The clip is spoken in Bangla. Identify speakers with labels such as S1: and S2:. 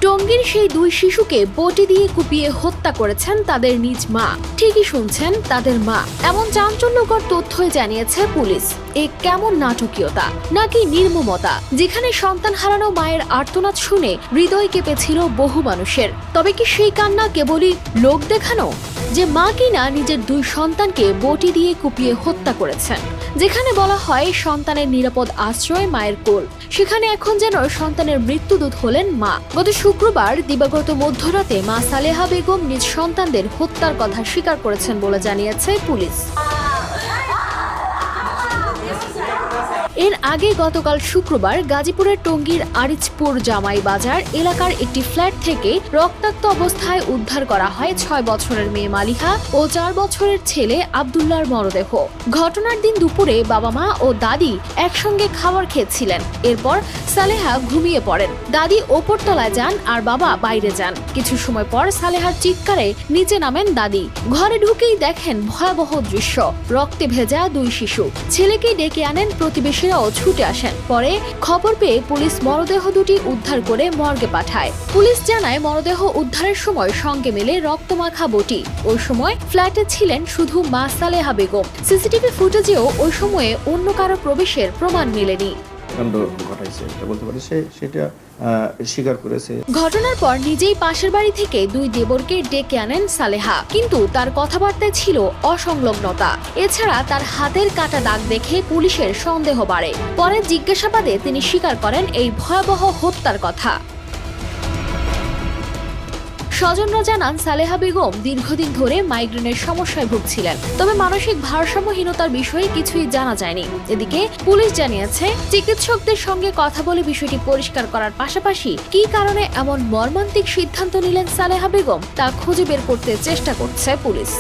S1: টঙ্গীর সেই দুই শিশুকে বটি দিয়ে কুপিয়ে হত্যা করেছেন তাদের নিজ মা। ঠিকই শুনছেন, তাদের মা। এমন চাঞ্চল্যকর তথ্যই জানিয়েছে পুলিশ। এ কেমন নাটকীয়তা নাকি নির্মমতা, যেখানে সন্তান হারানো মায়ের আর্তনাদ শুনে হৃদয় কেঁপেছিল বহু মানুষের। তবে কি সেই কান্না কেবলই লোক দেখানো, যে মা কিনা নিজের দুই সন্তানকে বটি দিয়ে কুপিয়ে হত্যা করেছেন? যেখানে বলা হয় সন্তানের নিরাপদ আশ্রয় মায়ের কোল, সেখানে এখন যেন সন্তানের মৃত্যুদূত হলেন মা। গত শুক্রবার দিবাগত মধ্যরাতে মা সালেহা বেগম নিজ সন্তানদের হত্যার কথা স্বীকার করেছেন বলে জানিয়েছে পুলিশ। এর আগে গতকাল শুক্রবার গাজীপুরের টঙ্গীর আরিচপুর জামাই বাজার এলাকার একটি ফ্ল্যাট থেকে রক্তাক্ত অবস্থায় উদ্ধার করা হয় 6 বছরের মেয়ে মালিহা ও 4 বছরের ছেলে আব্দুল্লাহর মরদেহ। ঘটনার দিন দুপুরে বাবা মা ও দাদি একসঙ্গে খাবার খেয়েছিলেন। এরপর সালেহা ঘুমিয়ে পড়েন। দাদি ওপরতলায় যান আর বাবা বাইরে যান। কিছু সময় পর সালেহার চিৎকারে নিচে নামেন দাদি। ঘরে ঢুকেই দেখেন ভয়াবহ দৃশ্য, রক্তে ভেজা দুই শিশু। ছেলেকে ডেকে আনেন প্রতিবেশী, ছুটে আসেন। পরে খবর পেয়ে পুলিশ মরদেহ দুটি উদ্ধার করে মর্গে পাঠায়। পুলিশ জানায় মরদেহ উদ্ধারের সময় সঙ্গে মেলে রক্তমাখা বটি। ওই সময় ফ্ল্যাটে ছিলেন শুধু মা সালেহা বেগম। সিসিটিভি ফুটেজেও ওই সময়ে অন্য কারো প্রবেশের প্রমাণ মেলেনি। ঘটনার পর নিজেই পাশের বাড়ি থেকে দুই দেবরকে ডেকে আনেন সালেহা, কিন্তু তার কথাবার্তায় ছিল অসংলগ্নতা। এছাড়া তার হাতের কাটা দাগ দেখে পুলিশের সন্দেহ বাড়ে। পরে জিজ্ঞাসাবাদে তিনি স্বীকার করেন এই ভয়াবহ হত্যার কথা। স্বজনরা জানান সালেহা বেগম দীর্ঘদিন ধরে মাইগ্রেনের সমস্যায় ভুগছিলেন, তবে মানসিক ভারসাম্যহীনতার বিষয়ে কিছুই জানা যায়নি। এদিকে পুলিশ জানিয়েছে চিকিৎসকদের সঙ্গে কথা বলে বিষয়টি পরিষ্কার করার পাশাপাশি কী কারণে এমন মর্মান্তিক সিদ্ধান্ত নিলেন সালেহা বেগম তা খুঁজে বের করতে চেষ্টা করছে পুলিশ।